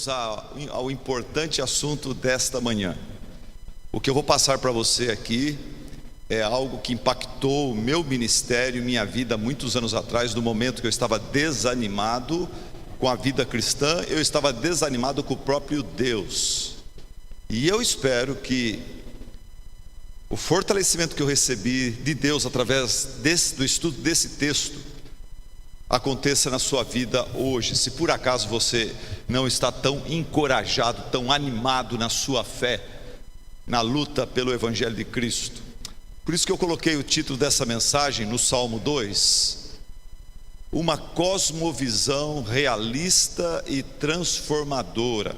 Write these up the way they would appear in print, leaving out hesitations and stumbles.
vamos ao importante assunto desta manhã. O que eu vou passar para você aqui é algo que impactou o meu ministério, minha vida, muitos anos atrás, no momento que eu estava desanimado com a vida cristã, eu estava desanimado com o próprio Deus. E eu espero que o fortalecimento que eu recebi de Deus através do estudo desse texto aconteça na sua vida hoje. Se por acaso você não está tão encorajado, tão animado na sua fé, na luta pelo Evangelho de Cristo. Por isso que eu coloquei o título dessa mensagem no Salmo 2, uma cosmovisão realista e transformadora.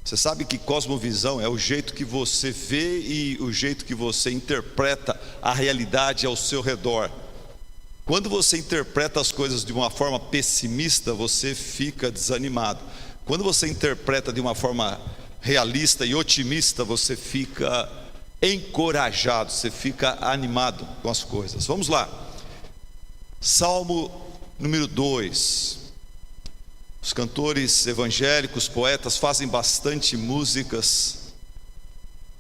Você sabe que cosmovisão é o jeito que você vê e o jeito que você interpreta a realidade ao seu redor. Quando você interpreta as coisas de uma forma pessimista, você fica desanimado. Quando você interpreta de uma forma realista e otimista, você fica encorajado, você fica animado com as coisas. Vamos lá. Salmo número 2. Os cantores evangélicos, poetas, fazem bastante músicas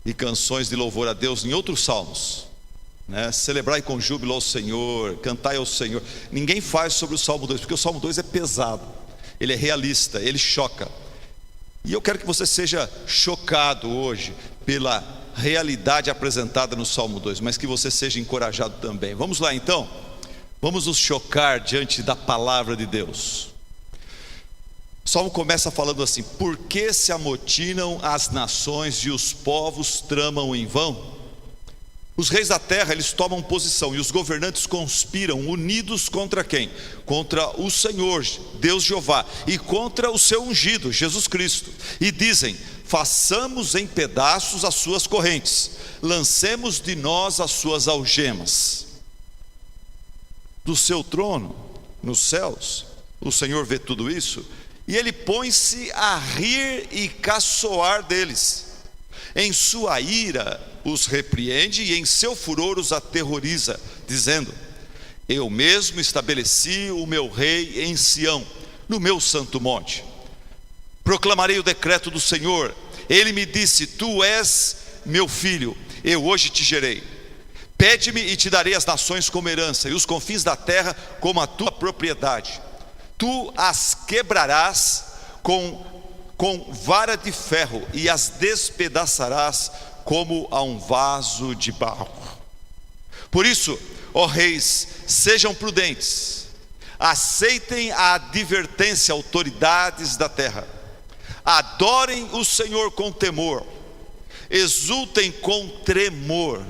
e canções de louvor a Deus em outros salmos, né? Celebrai com júbilo ao Senhor, cantai ao Senhor. Ninguém faz sobre o Salmo 2, porque o Salmo 2 é pesado, ele é realista, ele choca. E eu quero que você seja chocado hoje pela realidade apresentada no Salmo 2, mas que você seja encorajado também. Vamos lá então, vamos nos chocar diante da palavra de Deus. O Salmo começa falando assim: por que se amotinam as nações e os povos tramam em vão? Os reis da terra, eles tomam posição, e os governantes conspiram, unidos contra quem? Contra o Senhor, Deus Jeová, e contra o seu ungido, Jesus Cristo. E dizem: façamos em pedaços as suas correntes, lancemos de nós as suas algemas. Do seu trono, nos céus, o Senhor vê tudo isso, e ele põe-se a rir e caçoar deles. Em sua ira os repreende e em seu furor os aterroriza, dizendo: eu mesmo estabeleci o meu rei em Sião, no meu santo monte. Proclamarei o decreto do Senhor. Ele me disse: tu és meu filho, eu hoje te gerei. Pede-me e te darei as nações como herança, e os confins da terra como a tua propriedade. Tu as quebrarás com vara de ferro e as despedaçarás como a um vaso de barro. Por isso, ó reis, sejam prudentes, aceitem a advertência, autoridades da terra. Adorem o Senhor com temor, exultem com tremor,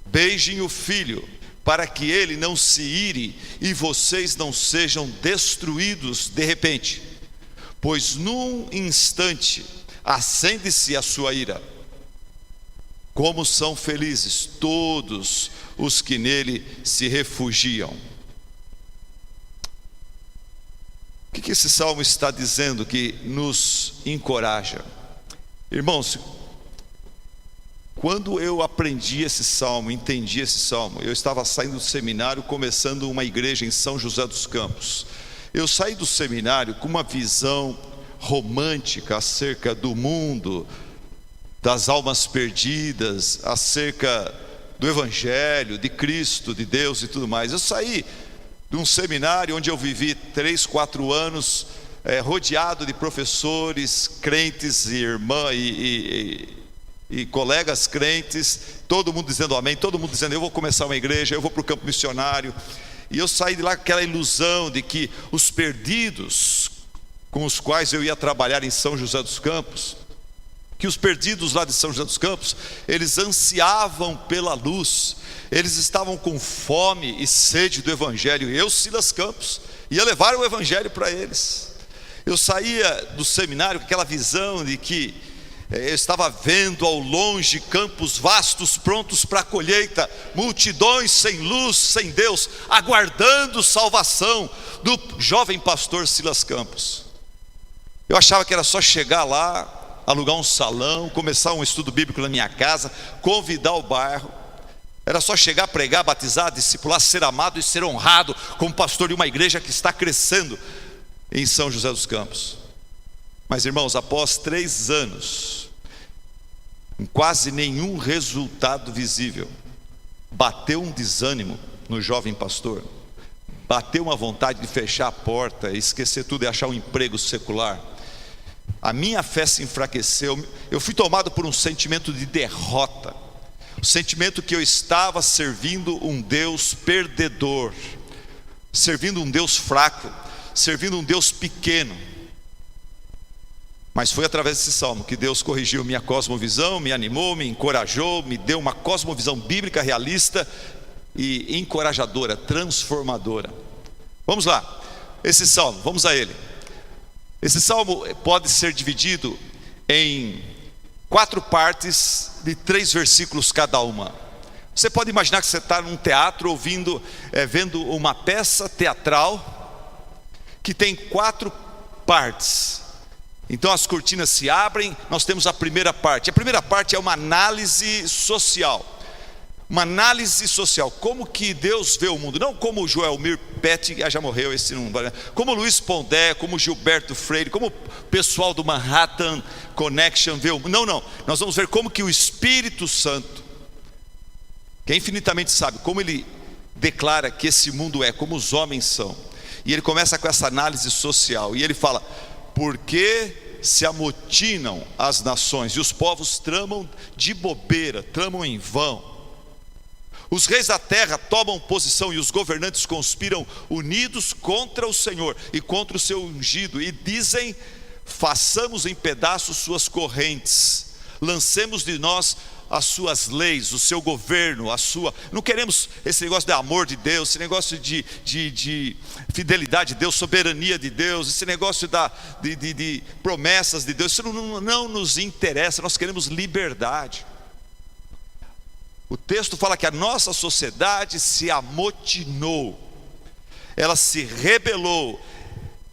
beijem o filho, para que ele não se ire e vocês não sejam destruídos de repente, pois num instante acende-se a sua ira. Como são felizes todos os que nele se refugiam. O que esse salmo está dizendo que nos encoraja? Irmãos, quando eu aprendi esse salmo, entendi esse salmo, eu estava saindo do seminário, começando uma igreja em São José dos Campos. Eu saí do seminário com uma visão romântica acerca do mundo, das almas perdidas, acerca do Evangelho, de Cristo, de Deus e tudo mais. Eu saí de um seminário onde eu vivi 3, 4 anos, rodeado de professores, crentes e irmãs e colegas crentes, todo mundo dizendo amém, todo mundo dizendo: eu vou começar uma igreja, eu vou para o campo missionário. E eu saí de lá com aquela ilusão de que os perdidos com os quais eu ia trabalhar em São José dos Campos, que os perdidos lá de São José dos Campos, eles ansiavam pela luz, eles estavam com fome e sede do Evangelho. Eu, Silas Campos, ia levar o Evangelho para eles. Eu saía do seminário com aquela visão de que eu estava vendo ao longe campos vastos prontos para a colheita, multidões sem luz, sem Deus, aguardando salvação do jovem pastor Silas Campos. Eu achava que era só chegar lá, alugar um salão, começar um estudo bíblico na minha casa, convidar o bairro. Era só chegar, pregar, batizar, discipular, ser amado e ser honrado como pastor de uma igreja que está crescendo em São José dos Campos. Mas irmãos, após 3 anos, com quase nenhum resultado visível, bateu um desânimo no jovem pastor, bateu uma vontade de fechar a porta, esquecer tudo e achar um emprego secular. A minha fé se enfraqueceu, eu fui tomado por um sentimento de derrota, o sentimento que eu estava servindo um Deus perdedor, servindo um Deus fraco, servindo um Deus pequeno. Mas foi através desse salmo que Deus corrigiu minha cosmovisão, me animou, me encorajou, me deu uma cosmovisão bíblica realista e encorajadora, transformadora. Vamos lá, esse salmo, vamos a ele. Esse salmo pode ser dividido em 4 partes de 3 versículos cada uma. Você pode imaginar que você está num teatro vendo uma peça teatral que tem 4 partes. Então as cortinas se abrem, nós temos a primeira parte. A primeira parte é uma análise social. Uma análise social, como que Deus vê o mundo, não como o Joelmir Pet, já morreu, esse não vale, como o Luiz Pondé, como o Gilberto Freire, como o pessoal do Manhattan Connection vê o mundo. Não, nós vamos ver como que o Espírito Santo, que é infinitamente sábio, como ele declara que esse mundo é, como os homens são. E ele começa com essa análise social, e ele fala: porque se amotinam as nações, e os povos tramam de bobeira, tramam em vão. Os reis da terra tomam posição e os governantes conspiram unidos contra o Senhor e contra o seu ungido, e dizem: façamos em pedaços suas correntes, lancemos de nós as suas leis, o seu governo, não queremos esse negócio de amor de Deus, esse negócio de fidelidade de Deus, soberania de Deus, esse negócio de promessas de Deus, isso não nos interessa, nós queremos liberdade. O texto fala que a nossa sociedade se amotinou, ela se rebelou,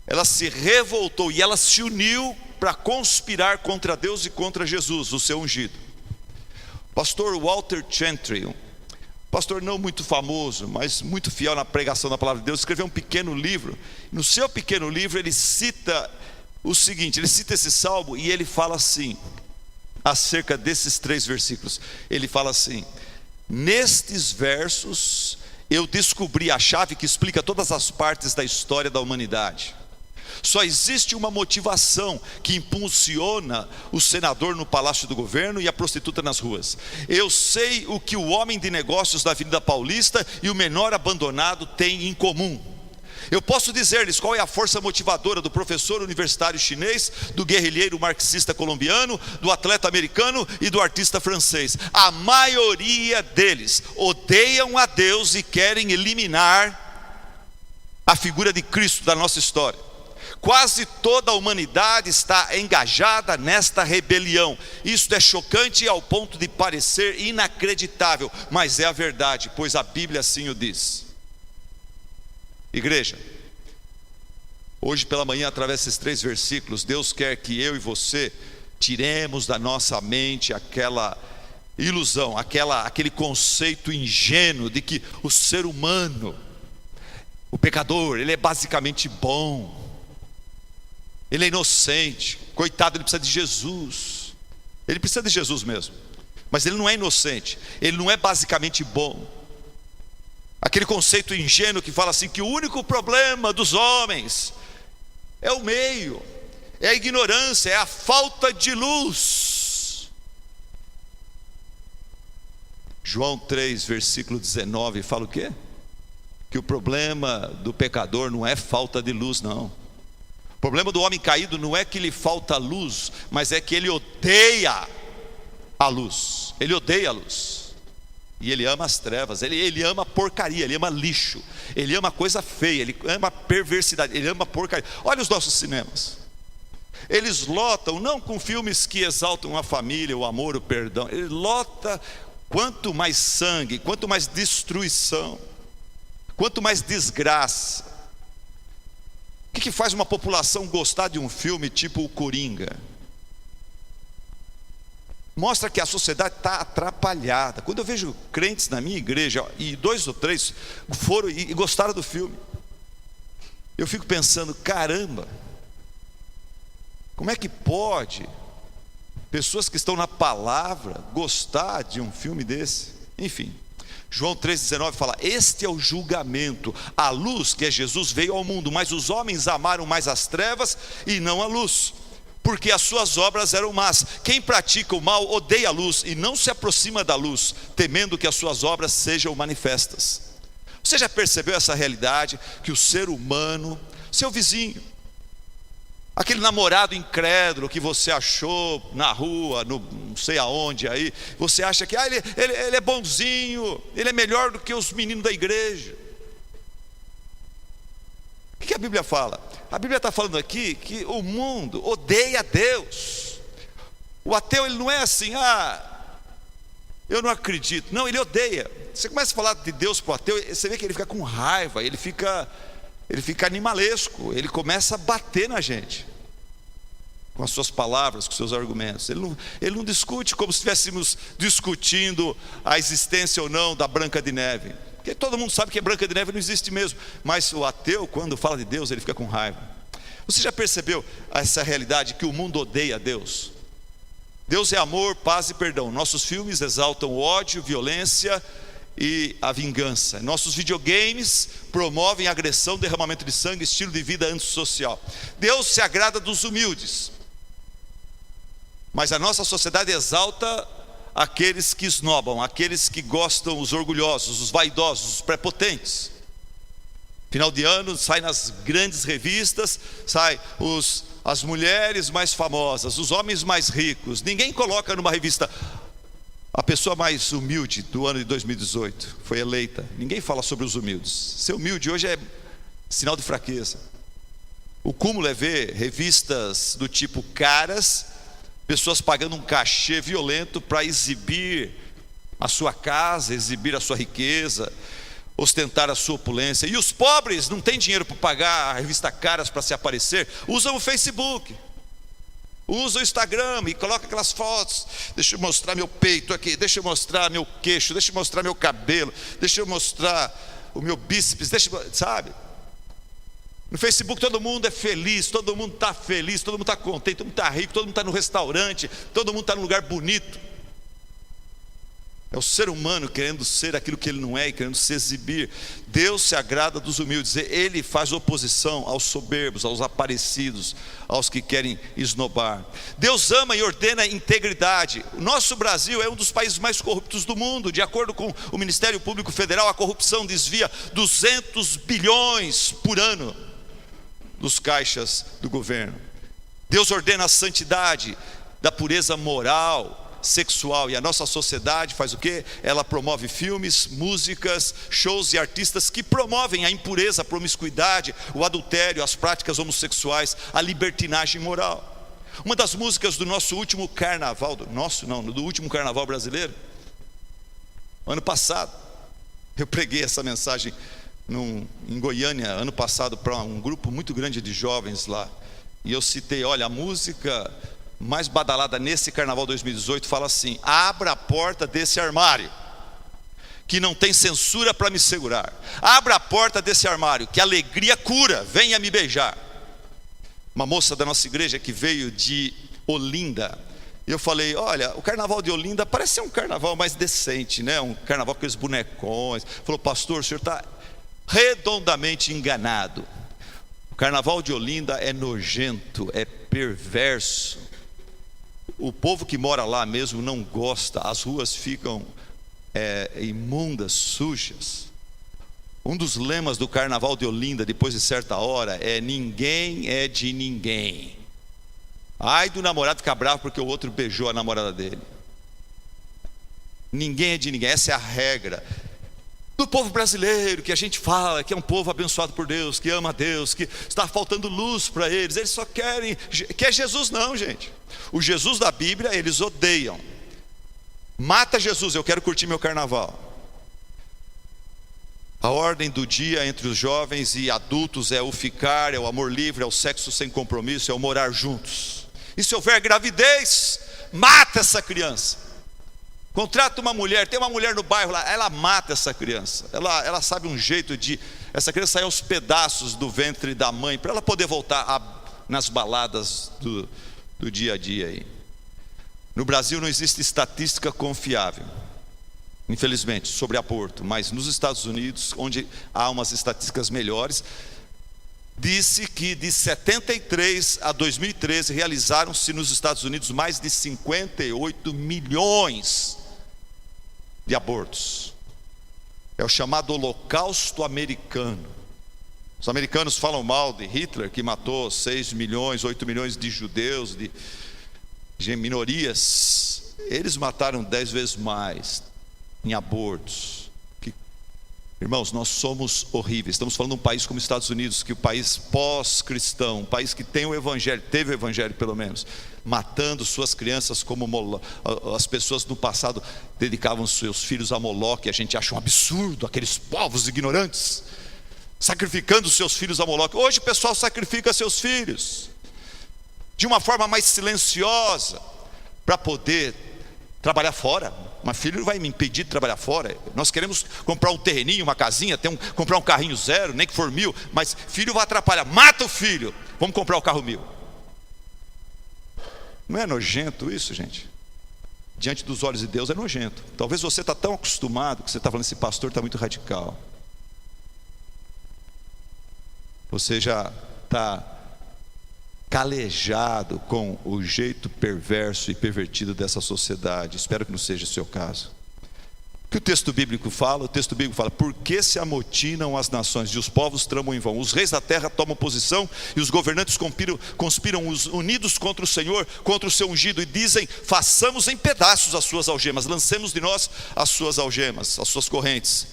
ela se revoltou e ela se uniu para conspirar contra Deus e contra Jesus, o seu ungido. Pastor Walter Gentry, um pastor não muito famoso, mas muito fiel na pregação da palavra de Deus, escreveu um pequeno livro. No seu pequeno livro ele cita o seguinte, ele cita esse salmo e ele fala assim, acerca desses 3 versículos, ele fala assim: nestes versos eu descobri a chave que explica todas as partes da história da humanidade. Só existe uma motivação que impulsiona o senador no palácio do governo e a prostituta nas ruas. Eu sei o que o homem de negócios da Avenida Paulista e o menor abandonado têm em comum. Eu posso dizer-lhes qual é a força motivadora do professor universitário chinês, do guerrilheiro marxista colombiano, do atleta americano e do artista francês. A maioria deles odeiam a Deus e querem eliminar a figura de Cristo da nossa história. Quase toda a humanidade está engajada nesta rebelião. Isso é chocante ao ponto de parecer inacreditável, mas é a verdade, pois a Bíblia assim o diz. Igreja, hoje pela manhã, através desses 3 versículos, Deus quer que eu e você tiremos da nossa mente aquela ilusão, aquele conceito ingênuo de que o ser humano, o pecador, ele é basicamente bom, ele é inocente, coitado, ele precisa de Jesus. Ele precisa de Jesus mesmo, mas ele não é inocente, ele não é basicamente bom. Aquele conceito ingênuo que fala assim, que o único problema dos homens é o meio, é a ignorância, é a falta de luz. João 3, versículo 19, fala o quê? Que o problema do pecador não é falta de luz, não. O problema do homem caído não é que lhe falta luz, mas é que ele odeia a luz. Ele odeia a luz. E ele ama as trevas, ele ama porcaria, ele ama lixo, ele ama coisa feia, ele ama perversidade, ele ama porcaria. Olha os nossos cinemas, eles lotam não com filmes que exaltam a família, o amor, o perdão. Ele lota, quanto mais sangue, quanto mais destruição, quanto mais desgraça. O que faz uma população gostar de um filme tipo o Coringa? Mostra que a sociedade está atrapalhada. Quando eu vejo crentes na minha igreja, e 2 ou 3 foram e gostaram do filme, eu fico pensando, caramba, Como é que pode pessoas que estão na palavra gostar de um filme desse? Enfim, João 3,19 fala: este é o julgamento, a luz, que é Jesus, veio ao mundo, mas os homens amaram mais as trevas e não a luz, porque as suas obras eram más. Quem pratica o mal odeia a luz e não se aproxima da luz, temendo que as suas obras sejam manifestas. Você já percebeu essa realidade? Que o ser humano, seu vizinho, aquele namorado incrédulo que você achou na rua, não sei aonde aí, você acha que ele é bonzinho, ele é melhor do que os meninos da igreja. O que a Bíblia fala? A Bíblia está falando aqui que o mundo odeia Deus. O ateu, ele não é assim, eu não acredito. Não, ele odeia. Você começa a falar de Deus para o ateu, você vê que ele fica com raiva, ele fica animalesco, ele começa a bater na gente, com as suas palavras, com os seus argumentos. Ele não discute como se estivéssemos discutindo a existência ou não da Branca de Neve, porque todo mundo sabe que a Branca de Neve não existe mesmo, mas o ateu, quando fala de Deus, ele fica com raiva. Você já percebeu essa realidade que o mundo odeia Deus? Deus é amor, paz e perdão. Nossos filmes exaltam o ódio, violência e a vingança. Nossos videogames promovem agressão, derramamento de sangue, estilo de vida antissocial. Deus se agrada dos humildes, mas a nossa sociedade exalta aqueles que esnobam, aqueles que gostam, os orgulhosos, os vaidosos, os prepotentes. Final de ano, sai nas grandes revistas, as mulheres mais famosas, os homens mais ricos. Ninguém coloca numa revista a pessoa mais humilde do ano de 2018 foi eleita. Ninguém fala sobre os humildes. Ser humilde hoje é sinal de fraqueza. O cúmulo é ver revistas do tipo caras, pessoas pagando um cachê violento para exibir a sua casa, exibir a sua riqueza, ostentar a sua opulência. E os pobres não têm dinheiro para pagar a revista caras para se aparecer, usam o Facebook, usa o Instagram e coloca aquelas fotos. Deixa eu mostrar meu peito aqui, deixa eu mostrar meu queixo, deixa eu mostrar meu cabelo, deixa eu mostrar o meu bíceps, sabe? No Facebook todo mundo é feliz, todo mundo está feliz, todo mundo está contente, todo mundo está rico, todo mundo está no restaurante, todo mundo está num lugar bonito. É o ser humano querendo ser aquilo que ele não é e querendo se exibir. Deus se agrada dos humildes, ele faz oposição aos soberbos, aos aparecidos, aos que querem esnobar. Deus ama e ordena integridade. O nosso Brasil é um dos países mais corruptos do mundo. De acordo com o Ministério Público Federal, a corrupção desvia 200 bilhões por ano dos caixas do governo. Deus ordena a santidade da pureza moral, sexual, e a nossa sociedade faz o quê? Ela promove filmes, músicas, shows e artistas que promovem a impureza, a promiscuidade, o adultério, as práticas homossexuais, a libertinagem moral. Uma das músicas do nosso último carnaval, do último carnaval brasileiro, ano passado, eu preguei essa mensagem em Goiânia, ano passado, para um grupo muito grande de jovens lá, e eu citei, olha, a música mais badalada nesse carnaval 2018 fala assim: abra a porta desse armário, que não tem censura para me segurar. Abra a porta desse armário, que a alegria cura, venha me beijar. Uma moça da nossa igreja que veio de Olinda, eu falei, olha, o carnaval de Olinda parece ser um carnaval mais decente, né? Um carnaval com aqueles bonecões. Falou, pastor, o senhor está redondamente enganado. O carnaval de Olinda é nojento, é perverso. O povo que mora lá mesmo não gosta, as ruas ficam imundas, sujas. Um dos lemas do carnaval de Olinda, depois de certa hora, é: ninguém é de ninguém. Ai do namorado ficar bravo porque o outro beijou a namorada dele. Ninguém é de ninguém, essa é a regra do povo brasileiro, que a gente fala que é um povo abençoado por Deus, que ama a Deus, que está faltando luz para eles. Eles só querem, quer Jesus não, gente. O Jesus da Bíblia eles odeiam. Mata Jesus, eu quero curtir meu carnaval. A ordem do dia entre os jovens e adultos é o ficar, é o amor livre, é o sexo sem compromisso, é o morar juntos. E se houver gravidez, mata essa criança. Contrata uma mulher, tem uma mulher no bairro lá, ela mata essa criança. Ela sabe um jeito de essa criança sair aos pedaços do ventre da mãe, para ela poder voltar nas baladas do dia a dia aí. No Brasil não existe estatística confiável, infelizmente, sobre aborto, mas nos Estados Unidos, onde há umas estatísticas melhores, disse que de 73 a 2013 realizaram-se nos Estados Unidos mais de 58 milhões de abortos. É o chamado Holocausto Americano. Os americanos falam mal de Hitler, que matou 6 milhões, 8 milhões de judeus, de minorias. Eles mataram 10 vezes mais em abortos. Irmãos, nós somos horríveis. Estamos falando de um país como os Estados Unidos, que é um país pós-cristão, um país que tem o evangelho, teve o evangelho pelo menos, matando suas crianças como as pessoas no passado dedicavam seus filhos a Moloque. A gente acha um absurdo aqueles povos ignorantes sacrificando seus filhos a Moloque. Hoje o pessoal sacrifica seus filhos de uma forma mais silenciosa para poder trabalhar fora. Mas filho não vai me impedir de trabalhar fora. Nós queremos comprar um terreninho, uma casinha, comprar um carrinho zero, nem que for 1.000, mas filho vai atrapalhar. Mata o filho, vamos comprar o carro 1.000. Não é nojento isso, gente? Diante dos olhos de Deus é nojento. Talvez você está tão acostumado que você está falando, esse pastor está muito radical. Você já está calejado com o jeito perverso e pervertido dessa sociedade. Espero que não seja o seu caso. O que o texto bíblico fala? O texto bíblico fala: por que se amotinam as nações e os povos tramam em vão? Os reis da terra tomam posição e os governantes conspiram unidos contra o Senhor, contra o seu ungido, e dizem: façamos em pedaços as suas algemas, lancemos de nós as suas algemas, as suas correntes.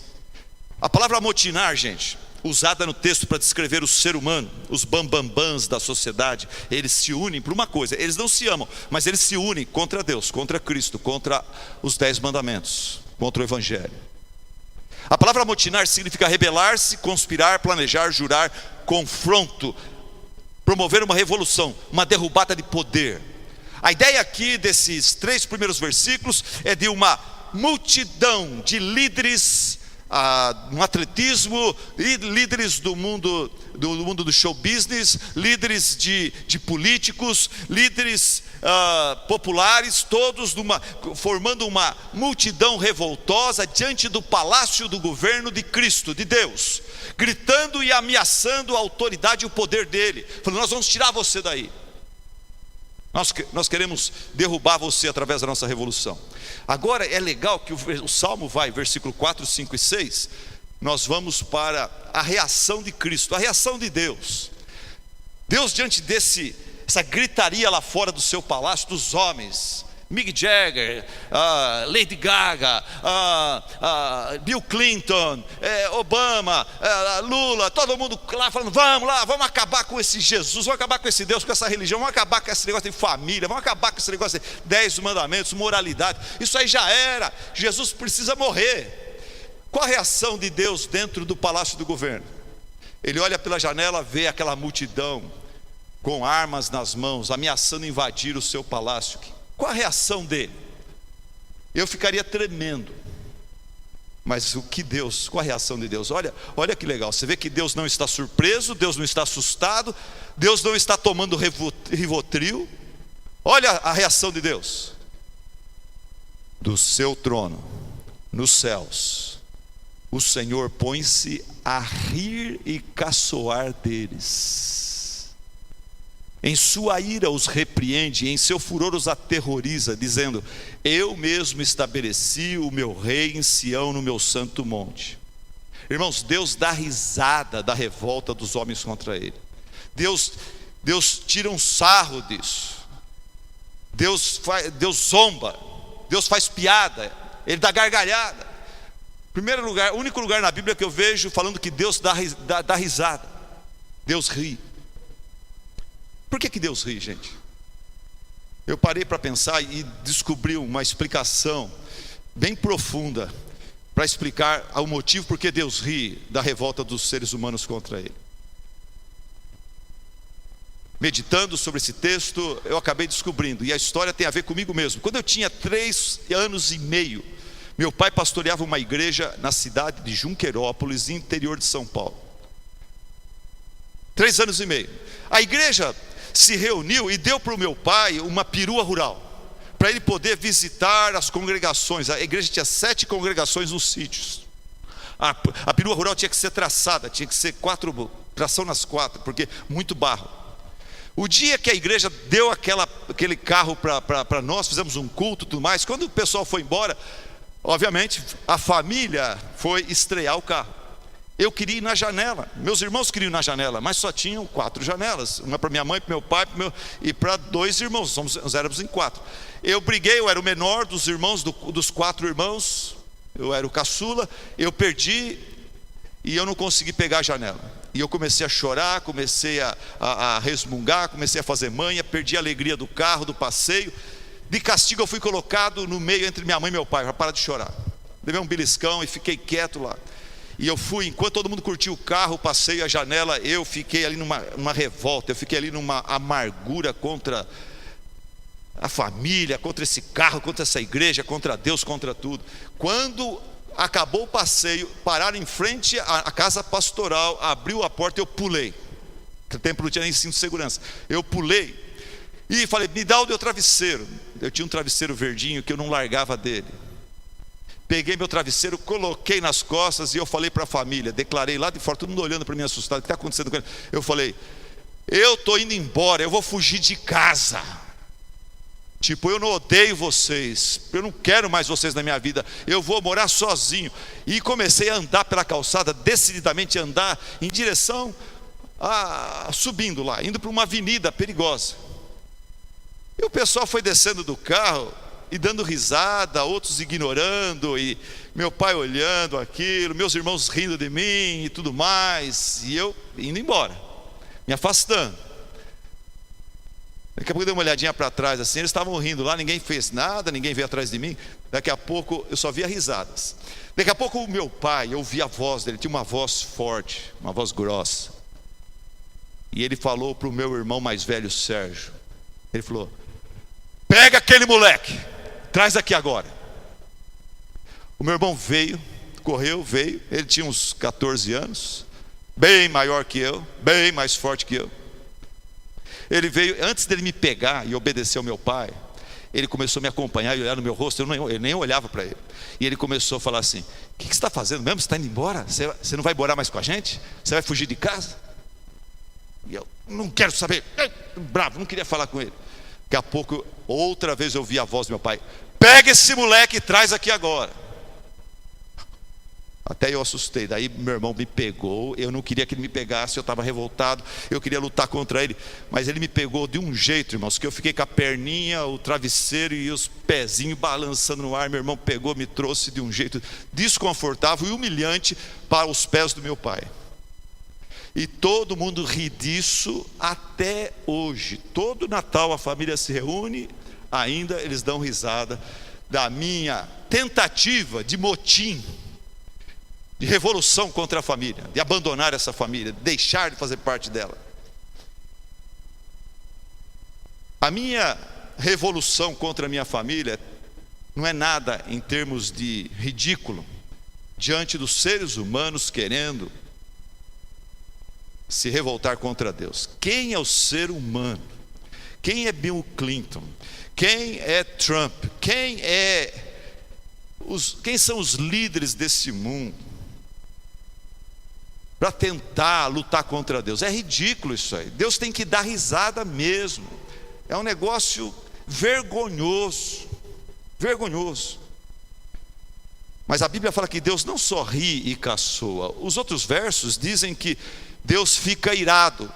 A palavra amotinar, gente, usada no texto para descrever o ser humano, os bambambãs da sociedade, eles se unem por uma coisa. Eles não se amam, mas eles se unem contra Deus, contra Cristo, contra os 10 mandamentos, contra o evangelho. A palavra amotinar significa rebelar-se, conspirar, planejar, jurar, confronto, promover uma revolução, uma derrubada de poder. A ideia aqui desses 3 primeiros versículos é de uma multidão de líderes no atletismo, líderes do mundo do show business, líderes de políticos, líderes populares, todos formando uma multidão revoltosa diante do palácio do governo de Cristo, de Deus, gritando e ameaçando a autoridade e o poder dele, falando: nós vamos tirar você daí. Nós queremos derrubar você através da nossa revolução. Agora é legal que o Salmo vai, versículo 4, 5 e 6. Nós vamos para a reação de Cristo, a reação de Deus. Deus, diante essa gritaria lá fora do seu palácio, dos homens, Mick Jagger, Lady Gaga, Bill Clinton, Obama, Lula, todo mundo lá falando: vamos lá, vamos acabar com esse Jesus, vamos acabar com esse Deus, com essa religião, vamos acabar com esse negócio de família, vamos acabar com esse negócio de 10 mandamentos, moralidade. Isso aí já era, Jesus precisa morrer. Qual a reação de Deus dentro do palácio do governo? Ele olha pela janela, vê aquela multidão com armas nas mãos, ameaçando invadir o seu palácio. Qual a reação dele? Eu ficaria tremendo. Mas qual a reação de Deus? Olha que legal, você vê que Deus não está surpreso, Deus não está assustado, Deus não está tomando Rivotril. Olha a reação de Deus: do seu trono, nos céus, o Senhor põe-se a rir e caçoar deles. Em sua ira os repreende, em seu furor os aterroriza, dizendo: eu mesmo estabeleci o meu rei em Sião, no meu santo monte. Irmãos, Deus dá risada da revolta dos homens contra ele. Deus tira um sarro disso. Deus zomba, Deus faz piada, Ele dá gargalhada. Primeiro lugar, o único lugar na Bíblia que eu vejo falando que Deus dá risada. Deus ri. Por que Deus ri, gente? Eu parei para pensar e descobri uma explicação bem profunda para explicar o motivo por que Deus ri da revolta dos seres humanos contra Ele. Meditando sobre esse texto, eu acabei descobrindo, e a história tem a ver comigo mesmo. Quando eu tinha 3 anos e meio, meu pai pastoreava uma igreja na cidade de Junquerópolis, interior de São Paulo. 3 anos e meio. A igreja se reuniu e deu para o meu pai uma perua rural, para ele poder visitar as congregações. A igreja tinha 7 congregações nos sítios. A perua rural tinha que ser traçada, tinha que ser tração nas 4, porque muito barro. O dia que a igreja deu aquele carro para nós, fizemos um culto e tudo mais, quando o pessoal foi embora, obviamente a família foi estrear o carro. Eu queria ir na janela, meus irmãos queriam ir na janela, mas só tinham 4 janelas, uma para minha mãe, para meu pai e para 2 irmãos, nós éramos em 4. Eu briguei, eu era o menor dos irmãos, dos 4 irmãos, eu era o caçula, eu perdi e eu não consegui pegar a janela. E eu comecei a chorar, comecei a resmungar, comecei a fazer manha, perdi a alegria do carro, do passeio. De castigo eu fui colocado no meio entre minha mãe e meu pai, para parar de chorar. Levei um beliscão e fiquei quieto lá. E eu fui, enquanto todo mundo curtiu o carro, o passeio, a janela, eu fiquei ali numa revolta, eu fiquei ali numa amargura contra a família, contra esse carro, contra essa igreja, contra Deus, contra tudo. Quando acabou o passeio, pararam em frente à casa pastoral, abriu a porta e eu pulei. O templo não tinha nem cinto de segurança. Eu pulei e falei: me dá o meu travesseiro. Eu tinha um travesseiro verdinho que eu não largava dele. Peguei meu travesseiro, coloquei nas costas e eu falei para a família, declarei lá de fora, todo mundo olhando para mim assustado: o que está acontecendo com ele? Eu falei: eu estou indo embora, eu vou fugir de casa. Tipo, eu não odeio vocês, eu não quero mais vocês na minha vida, eu vou morar sozinho. E comecei a andar pela calçada, decididamente andar em direção subindo lá, indo para uma avenida perigosa. E o pessoal foi descendo do carro e dando risada, outros ignorando, e meu pai olhando aquilo, meus irmãos rindo de mim e tudo mais, e eu indo embora, me afastando. Daqui a pouco eu dei uma olhadinha para trás assim, eles estavam rindo lá, ninguém fez nada, ninguém veio atrás de mim. Daqui a pouco eu só via risadas. Daqui a pouco o meu pai, eu ouvi a voz dele, tinha uma voz forte, uma voz grossa. E ele falou para o meu irmão mais velho, Sérgio, ele falou: pega aquele moleque, traz aqui agora. O meu irmão veio, correu, veio, ele tinha uns 14 anos, bem maior que eu, bem mais forte que eu. Ele veio, antes dele me pegar e obedecer ao meu pai, ele começou a me acompanhar e olhar no meu rosto, eu nem olhava para ele. E ele começou a falar assim: o que você está fazendo mesmo? Você está indo embora? Você não vai morar mais com a gente? Você vai fugir de casa? E eu não quero saber, bravo, não queria falar com ele. Daqui a pouco, outra vez eu ouvi a voz do meu pai: pega esse moleque e traz aqui agora. Até eu assustei, daí meu irmão me pegou, eu não queria que ele me pegasse, eu estava revoltado, eu queria lutar contra ele, mas ele me pegou de um jeito, irmãos, que eu fiquei com a perninha, o travesseiro e os pezinhos balançando no ar. Meu irmão pegou, me trouxe de um jeito desconfortável e humilhante para os pés do meu pai. E todo mundo ri disso até hoje. Todo Natal a família se reúne, ainda eles dão risada da minha tentativa de motim, de revolução contra a família, de abandonar essa família, de deixar de fazer parte dela. A minha revolução contra a minha família não é nada em termos de ridículo diante dos seres humanos querendo se revoltar contra Deus. Quem é o ser humano? Quem é Bill Clinton? Quem é Trump? Quem são os líderes desse mundo para tentar lutar contra Deus? É ridículo isso aí. Deus tem que dar risada mesmo. É um negócio vergonhoso, vergonhoso. Mas a Bíblia fala que Deus não só ri e caçoa. Os outros versos dizem que Deus fica irado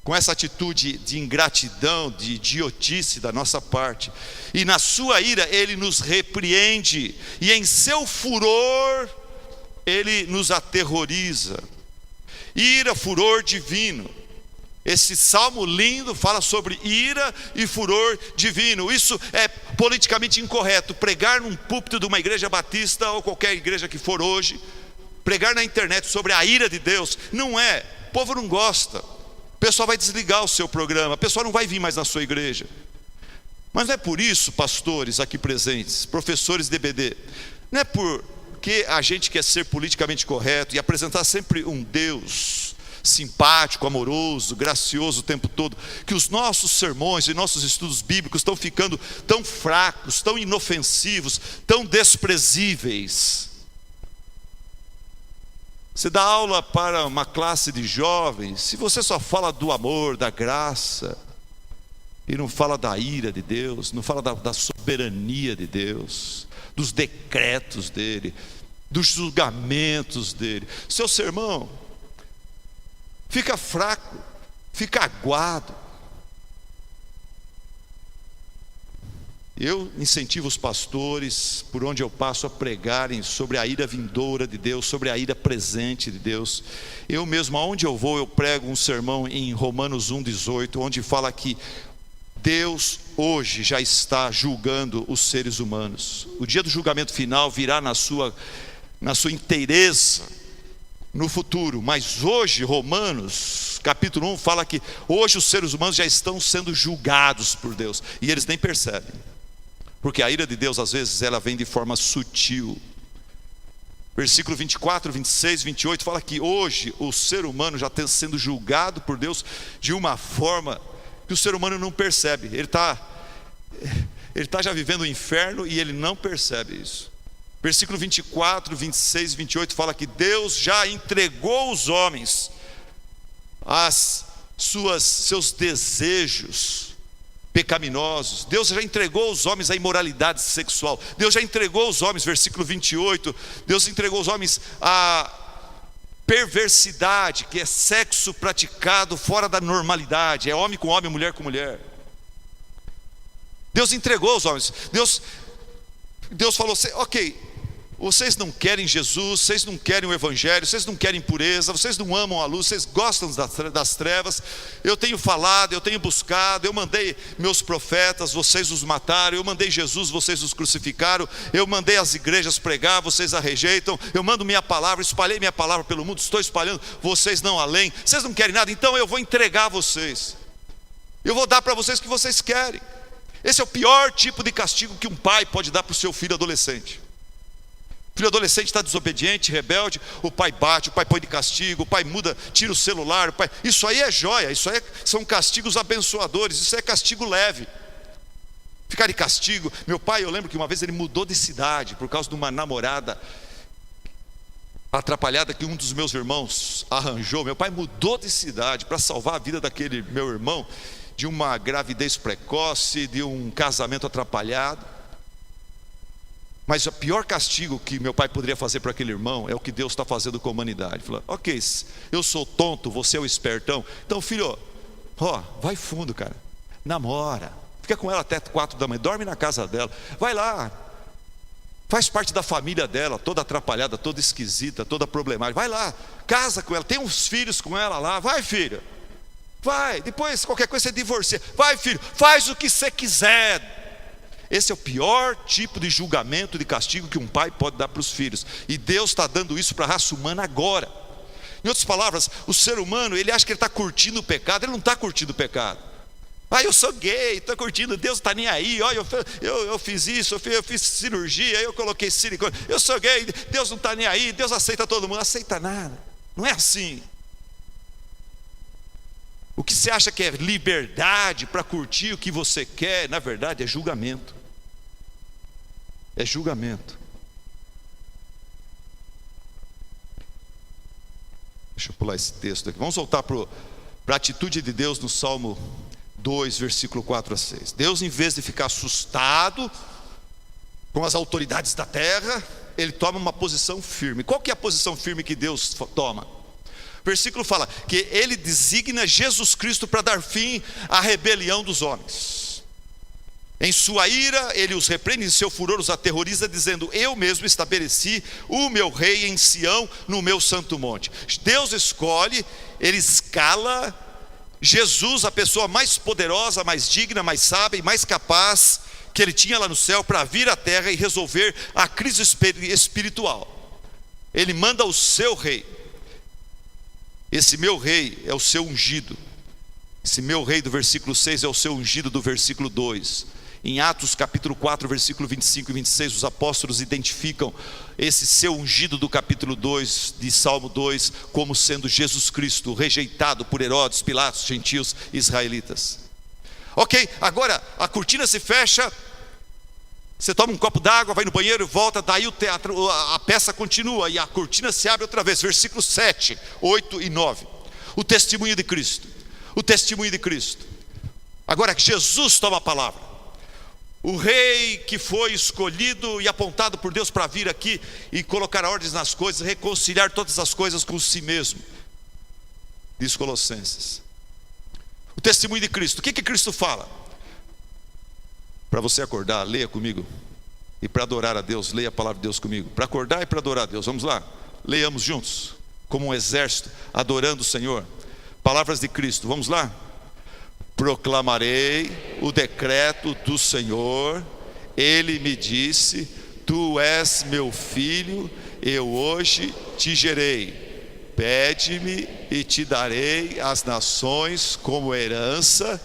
com essa atitude de ingratidão, de idiotice da nossa parte, e na sua ira Ele nos repreende, e em seu furor Ele nos aterroriza. Ira, furor divino. Esse salmo lindo fala sobre ira e furor divino. Isso é politicamente incorreto. Pregar num púlpito de uma igreja batista ou qualquer igreja que for hoje, pregar na internet sobre a ira de Deus, não é. O povo não gosta. O pessoal vai desligar o seu programa, o pessoal não vai vir mais na sua igreja. Mas não é por isso, pastores aqui presentes, professores de EBD, não é porque a gente quer ser politicamente correto e apresentar sempre um Deus simpático, amoroso, gracioso o tempo todo, que os nossos sermões e nossos estudos bíblicos estão ficando tão fracos, tão inofensivos, tão desprezíveis. Você dá aula para uma classe de jovens, se você só fala do amor, da graça, e não fala da ira de Deus, não fala da soberania de Deus, dos decretos dele, dos julgamentos dele, seu sermão fica fraco, fica aguado. Eu incentivo os pastores, por onde eu passo, a pregarem sobre a ira vindoura de Deus, sobre a ira presente de Deus. Eu mesmo, aonde eu vou, eu prego um sermão em Romanos 1,18, onde fala que Deus hoje já está julgando os seres humanos. O dia do julgamento final virá na sua inteireza no futuro, mas hoje, Romanos capítulo 1 fala que hoje os seres humanos já estão sendo julgados por Deus, e eles nem percebem, porque a ira de Deus às vezes ela vem de forma sutil. Versículo 24, 26, 28 fala que hoje o ser humano já está sendo julgado por Deus de uma forma que o ser humano não percebe. Ele está já vivendo o inferno e ele não percebe isso. Versículo 24, 26 e 28 fala que Deus já entregou os homens seus desejos pecaminosos. Deus já entregou os homens à imoralidade sexual. Deus já entregou os homens, versículo 28, Deus entregou os homens à perversidade, que é sexo praticado fora da normalidade, é homem com homem, mulher com mulher. Deus entregou os homens. Deus falou assim: ok, vocês não querem Jesus, vocês não querem o Evangelho, vocês não querem pureza, vocês não amam a luz, vocês gostam das trevas. Eu tenho falado, eu tenho buscado, eu mandei meus profetas, vocês os mataram. Eu mandei Jesus, vocês os crucificaram. Eu mandei as igrejas pregar, vocês a rejeitam. Eu mando minha palavra, espalhei minha palavra pelo mundo, estou espalhando, vocês não além. Vocês não querem nada, então eu vou entregar a vocês. Eu vou dar para vocês o que vocês querem. Esse é o pior tipo de castigo que um pai pode dar para o seu filho adolescente. O filho adolescente está desobediente, rebelde, o pai bate, o pai põe de castigo, o pai muda, tira o celular, isso aí é joia, isso aí são castigos abençoadores, isso é castigo leve. Ficar de castigo. Meu pai, eu lembro que uma vez ele mudou de cidade por causa de uma namorada atrapalhada que um dos meus irmãos arranjou. Meu pai mudou de cidade para salvar a vida daquele meu irmão de uma gravidez precoce, de um casamento atrapalhado. Mas o pior castigo que meu pai poderia fazer para aquele irmão é o que Deus está fazendo com a humanidade. Falou: ok, eu sou tonto, você é o espertão, então filho, vai fundo, cara, namora, fica com ela até 4 da manhã, dorme na casa dela, vai lá, faz parte da família dela, toda atrapalhada, toda esquisita, toda problemática, vai lá, casa com ela, tem uns filhos com ela lá, vai filho, vai, depois qualquer coisa você divorcia, vai filho, faz o que você quiser. Esse é o pior tipo de julgamento, de castigo que um pai pode dar para os filhos. E Deus está dando isso para a raça humana agora. Em outras palavras, o ser humano, ele acha que ele está curtindo o pecado. Ele não está curtindo o pecado. Eu sou gay, estou curtindo, Deus está nem aí. Olha, eu fiz isso, eu fiz cirurgia, eu coloquei silicone. Eu sou gay, Deus não está nem aí. Deus aceita todo mundo. Não aceita nada. Não é assim. O que você acha que é liberdade para curtir o que você quer, na verdade é julgamento. É julgamento. Deixa eu pular esse texto aqui. Vamos voltar para a atitude de Deus no Salmo 2, versículo 4 a 6. Deus, em vez de ficar assustado com as autoridades da terra, Ele toma uma posição firme. Qual que é a posição firme que Deus toma? O versículo fala que Ele designa Jesus Cristo para dar fim à rebelião dos homens. Em sua ira ele os repreende, em seu furor os aterroriza, dizendo: eu mesmo estabeleci o meu rei em Sião, no meu santo monte. Deus escolhe, Ele escala Jesus, a pessoa mais poderosa, mais digna, mais sábia e mais capaz que Ele tinha lá no céu, para vir à terra e resolver a crise espiritual. Ele manda o seu rei. Esse meu rei é o seu ungido. Esse meu rei do versículo 6 é o seu ungido do versículo 2. Em Atos capítulo 4, versículo 25 e 26, os apóstolos identificam esse seu ungido do capítulo 2, de Salmo 2, como sendo Jesus Cristo, rejeitado por Herodes, Pilatos, gentios e israelitas. Ok, agora a cortina se fecha, você toma um copo d'água, vai no banheiro, volta, daí o teatro, a peça continua e a cortina se abre outra vez, versículos 7, 8 e 9. O testemunho de Cristo, o testemunho de Cristo. Agora Jesus toma a palavra. O rei que foi escolhido e apontado por Deus para vir aqui e colocar ordens nas coisas, reconciliar todas as coisas com si mesmo, diz Colossenses. O testemunho de Cristo, o que Cristo fala? Para você acordar, leia comigo. E para adorar a Deus, leia a palavra de Deus comigo. Para acordar e para adorar a Deus, vamos lá? Leiamos juntos, como um exército, adorando o Senhor. Palavras de Cristo, vamos lá? Proclamarei o decreto do Senhor, Ele me disse, tu és meu filho, eu hoje te gerei. Pede-me e te darei as nações como herança.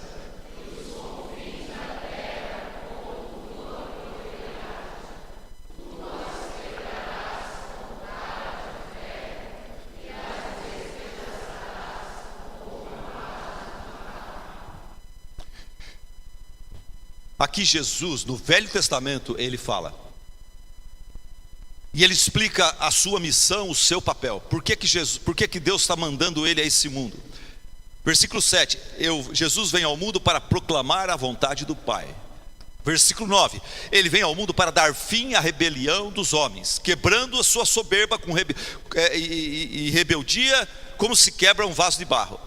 Aqui Jesus, no Velho Testamento, ele fala. E ele explica a sua missão, o seu papel. Por que Deus está mandando ele a esse mundo? Versículo 7, Jesus vem ao mundo para proclamar a vontade do Pai. Versículo 9, ele vem ao mundo para dar fim à rebelião dos homens, quebrando a sua soberba e rebeldia, como se quebra um vaso de barro.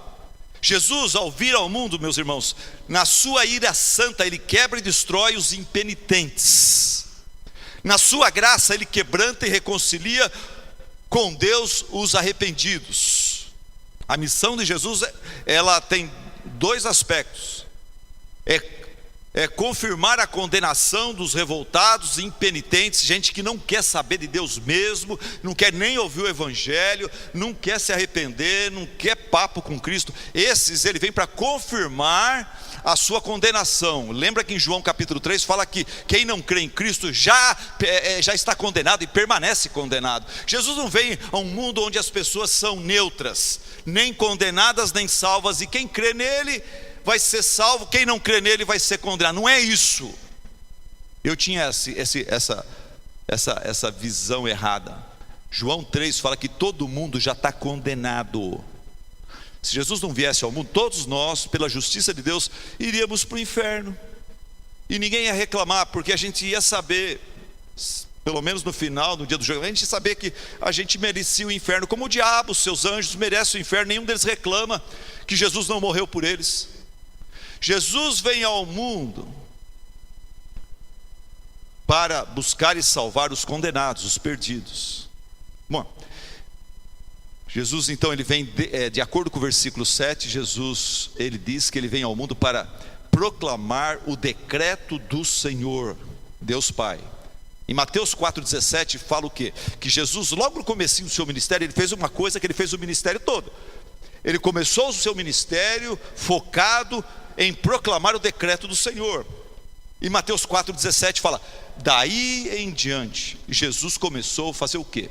Jesus, ao vir ao mundo, meus irmãos, na sua ira santa, ele quebra e destrói os impenitentes. Na sua graça, ele quebranta e reconcilia com Deus os arrependidos. A missão de Jesus, ela tem dois aspectos. É confirmar a condenação dos revoltados, impenitentes, gente que não quer saber de Deus mesmo, não quer nem ouvir o Evangelho, não quer se arrepender, não quer papo com Cristo. Esses ele vem para confirmar a sua condenação. Lembra que em João capítulo 3 fala que quem não crê em Cristo já está condenado e permanece condenado. Jesus não vem a um mundo onde as pessoas são neutras, nem condenadas nem salvas, e quem crê nele vai ser salvo, quem não crê nele vai ser condenado. Não é isso. Eu tinha essa visão errada. João 3 fala que todo mundo já está condenado. Se Jesus não viesse ao mundo, todos nós, pela justiça de Deus, iríamos para o inferno. E ninguém ia reclamar, porque a gente ia saber, pelo menos no final, no dia do julgamento, a gente ia saber que a gente merecia o inferno, como o diabo, os seus anjos merecem o inferno. Nenhum deles reclama que Jesus não morreu por eles. Jesus vem ao mundo para buscar e salvar os condenados, os perdidos. Bom, Jesus então ele vem, de acordo com o versículo 7, Jesus ele diz que ele vem ao mundo para proclamar o decreto do Senhor, Deus Pai. Em Mateus 4,17 fala o quê? Que Jesus, logo no comecinho do seu ministério, ele fez uma coisa que ele fez o ministério todo. Ele começou o seu ministério focado em proclamar o decreto do Senhor. E Mateus 4,17 fala: daí em diante, Jesus começou a fazer o quê?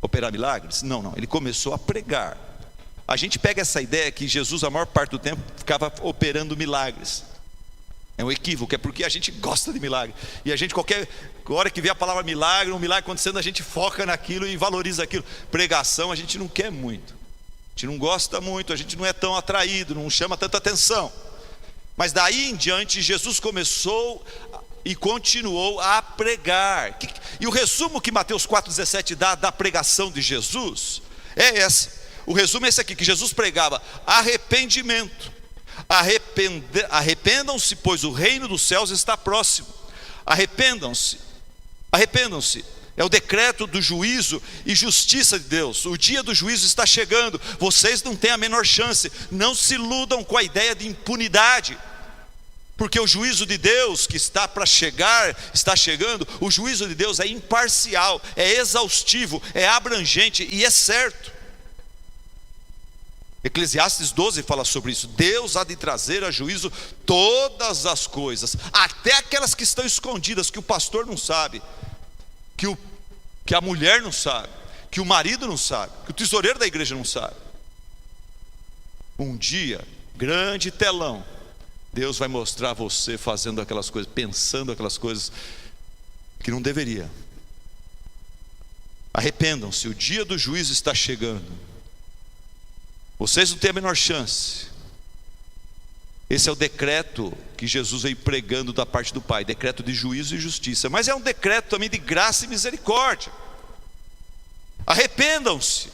Operar milagres? Não, ele começou a pregar. A gente pega essa ideia que Jesus, a maior parte do tempo, ficava operando milagres. É um equívoco, é porque a gente gosta de milagre. E a gente, qualquer hora que vê a palavra milagre, um milagre acontecendo, a gente foca naquilo e valoriza aquilo. Pregação a gente não quer muito. A gente não gosta muito, a gente não é tão atraído, não chama tanta atenção. Mas daí em diante, Jesus começou e continuou a pregar. E o resumo que Mateus 4,17 dá da pregação de Jesus é essa. O resumo é esse aqui, que Jesus pregava arrependimento. Arrependam-se, pois o reino dos céus está próximo. Arrependam-se. É o decreto do juízo e justiça de Deus. O dia do juízo está chegando. Vocês não têm a menor chance. Não se iludam com a ideia de impunidade, porque o juízo de Deus que está para chegar, está chegando. O juízo de Deus é imparcial, é exaustivo, é abrangente e é certo. Eclesiastes 12 fala sobre isso. Deus há de trazer a juízo todas as coisas, até aquelas que estão escondidas, que o pastor não sabe, que a mulher não sabe, que o marido não sabe, que o tesoureiro da igreja não sabe. Um dia, grande telão, Deus vai mostrar você fazendo aquelas coisas, pensando aquelas coisas que não deveria. Arrependam-se, o dia do juízo está chegando. Vocês não têm a menor chance. Esse é o decreto que Jesus veio pregando da parte do Pai, decreto de juízo e justiça, mas é um decreto também de graça e misericórdia. Arrependam-se.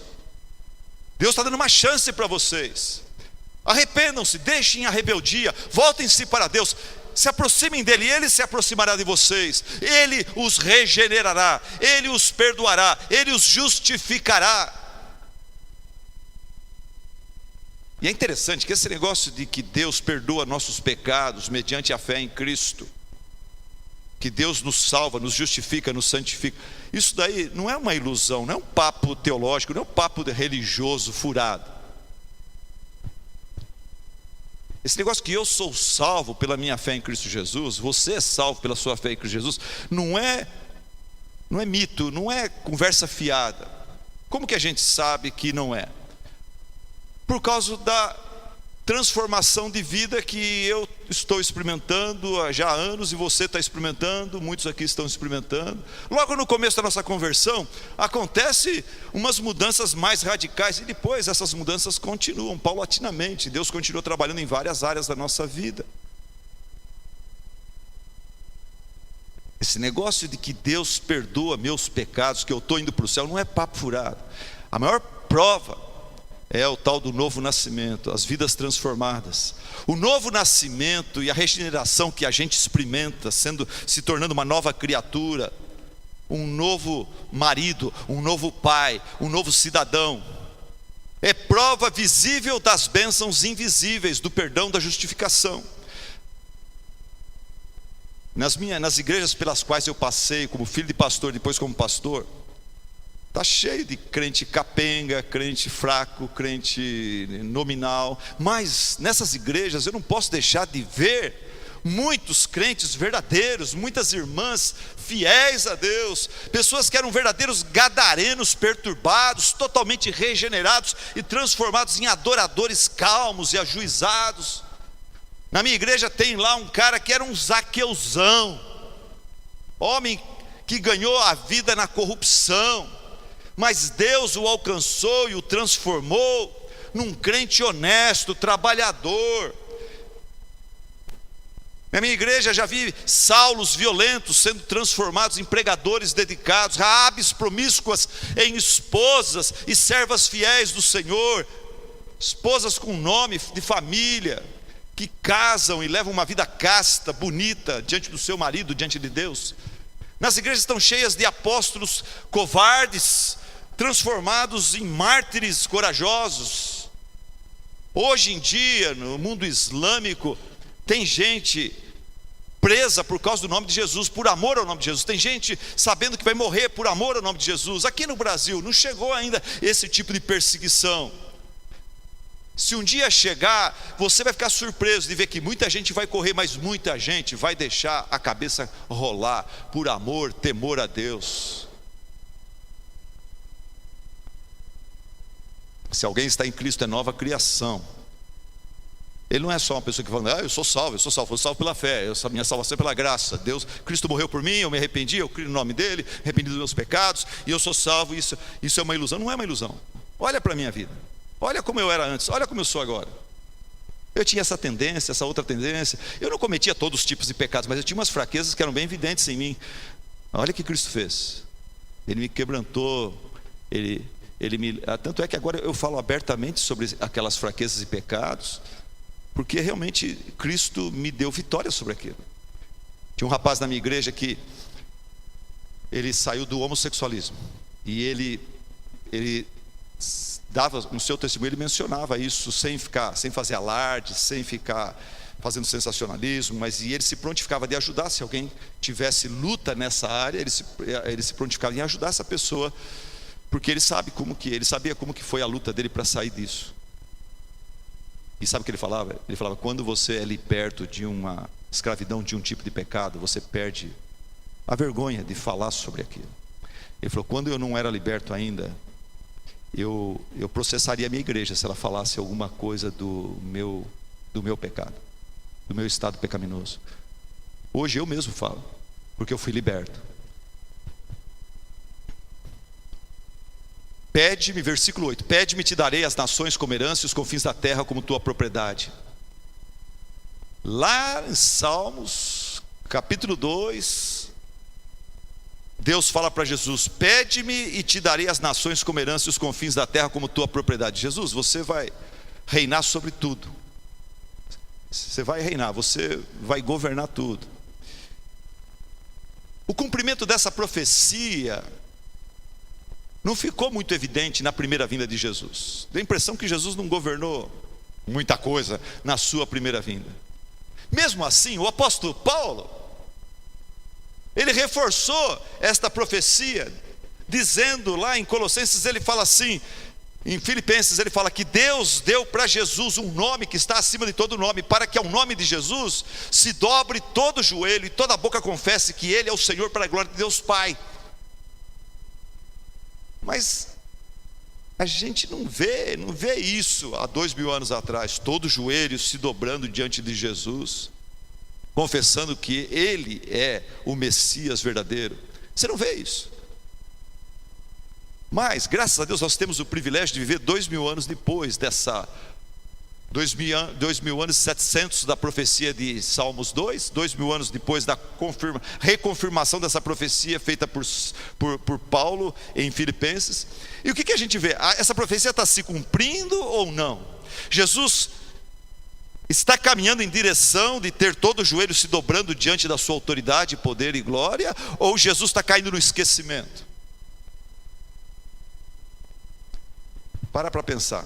Deus está dando uma chance para vocês. Arrependam-se, deixem a rebeldia, voltem-se para Deus, se aproximem dele, ele se aproximará de vocês, ele os regenerará, ele os perdoará, ele os justificará. E é interessante que esse negócio de que Deus perdoa nossos pecados mediante a fé em Cristo, que Deus nos salva, nos justifica, nos santifica, isso daí não é uma ilusão, não é um papo teológico, não é um papo religioso furado. Esse negócio que eu sou salvo pela minha fé em Cristo Jesus, você é salvo pela sua fé em Cristo Jesus, não é mito, não é conversa fiada. Como que a gente sabe que não é? Por causa da transformação de vida que eu estou experimentando já há anos, e você está experimentando, muitos aqui estão experimentando. Logo no começo da nossa conversão, acontece umas mudanças mais radicais, e depois essas mudanças continuam paulatinamente. Deus continua trabalhando em várias áreas da nossa vida. Esse negócio de que Deus perdoa meus pecados, que eu estou indo para o céu, não é papo furado. A maior prova é o tal do novo nascimento, as vidas transformadas. O novo nascimento e a regeneração que a gente experimenta, se tornando uma nova criatura, um novo marido, um novo pai, um novo cidadão, é prova visível das bênçãos invisíveis, do perdão, da justificação. Nas igrejas pelas quais eu passei, como filho de pastor, depois como pastor, está cheio de crente capenga, crente fraco, crente nominal. Mas nessas igrejas eu não posso deixar de ver muitos crentes verdadeiros, muitas irmãs fiéis a Deus, pessoas que eram verdadeiros gadarenos perturbados, totalmente regenerados e transformados em adoradores calmos e ajuizados. Na minha igreja tem lá um cara que era um Zaqueuzão, homem que ganhou a vida na corrupção, mas Deus o alcançou e o transformou num crente honesto, trabalhador. Na minha igreja já vi Saulos violentos sendo transformados em pregadores dedicados, Raabes promíscuas em esposas e servas fiéis do Senhor, esposas com nome de família, que casam e levam uma vida casta, bonita, diante do seu marido, diante de Deus. Nas igrejas estão cheias de apóstolos covardes, transformados em mártires corajosos. Hoje em dia, no mundo islâmico, tem gente presa por causa do nome de Jesus, por amor ao nome de Jesus. Tem gente sabendo que vai morrer por amor ao nome de Jesus. Aqui no Brasil não chegou ainda esse tipo de perseguição. Se um dia chegar, você vai ficar surpreso de ver que muita gente vai correr, mas muita gente vai deixar a cabeça rolar por amor, temor a Deus. Se alguém está em Cristo, é nova criação. Ele não é só uma pessoa que fala, eu sou salvo, fui salvo pela fé, minha salvação é pela graça. Deus, Cristo morreu por mim, eu me arrependi, eu creio no nome dele, arrependi dos meus pecados, e eu sou salvo. Isso é uma ilusão. Não é uma ilusão. Olha para a minha vida, olha como eu era antes, olha como eu sou agora. Eu tinha essa tendência, essa outra tendência. Eu não cometia todos os tipos de pecados, mas eu tinha umas fraquezas que eram bem evidentes em mim. Olha o que Cristo fez. Ele me quebrantou, tanto é que agora eu falo abertamente sobre aquelas fraquezas e pecados, porque realmente Cristo me deu vitória sobre aquilo. Tinha um rapaz na minha igreja que ele saiu do homossexualismo, e ele dava no seu testemunho, ele mencionava isso sem fazer alarde, sem ficar fazendo sensacionalismo, mas ele se prontificava de ajudar. Se alguém tivesse luta nessa área, ele se prontificava em ajudar essa pessoa, porque ele sabia como que foi a luta dele para sair disso. E sabe o que ele falava? Ele falava: quando você é liberto de uma escravidão, de um tipo de pecado, você perde a vergonha de falar sobre aquilo. Ele falou: quando eu não era liberto ainda, eu processaria a minha igreja se ela falasse alguma coisa do meu pecado, do meu estado pecaminoso. Hoje eu mesmo falo, porque eu fui liberto. Pede-me, versículo 8: pede-me, te darei as nações como herança e os confins da terra como tua propriedade. Lá em Salmos, capítulo 2, Deus fala para Jesus: pede-me e te darei as nações como herança e os confins da terra como tua propriedade. Jesus, você vai reinar sobre tudo. Você vai reinar, você vai governar tudo. O cumprimento dessa profecia não ficou muito evidente na primeira vinda de Jesus. Deu a impressão que Jesus não governou muita coisa na sua primeira vinda. Mesmo assim, o apóstolo Paulo, ele reforçou esta profecia, dizendo lá em Colossenses, ele fala assim, em Filipenses ele fala que Deus deu para Jesus um nome que está acima de todo nome, para que ao nome de Jesus se dobre todo o joelho e toda a boca confesse que Ele é o Senhor, para a glória de Deus Pai. Mas a gente não vê isso há 2000 anos atrás, todo joelho se dobrando diante de Jesus, confessando que Ele é o Messias verdadeiro. Você não vê isso. Mas, graças a Deus, nós temos o privilégio de viver 2000 anos depois dessa 2000 anos e 700 da profecia de Salmos 2, 2000 anos depois da reconfirmação dessa profecia feita por Paulo em Filipenses. E o que a gente vê? Essa profecia está se cumprindo ou não? Jesus está caminhando em direção de ter todo o joelho se dobrando diante da sua autoridade, poder e glória? Ou Jesus está caindo no esquecimento? Para pensar.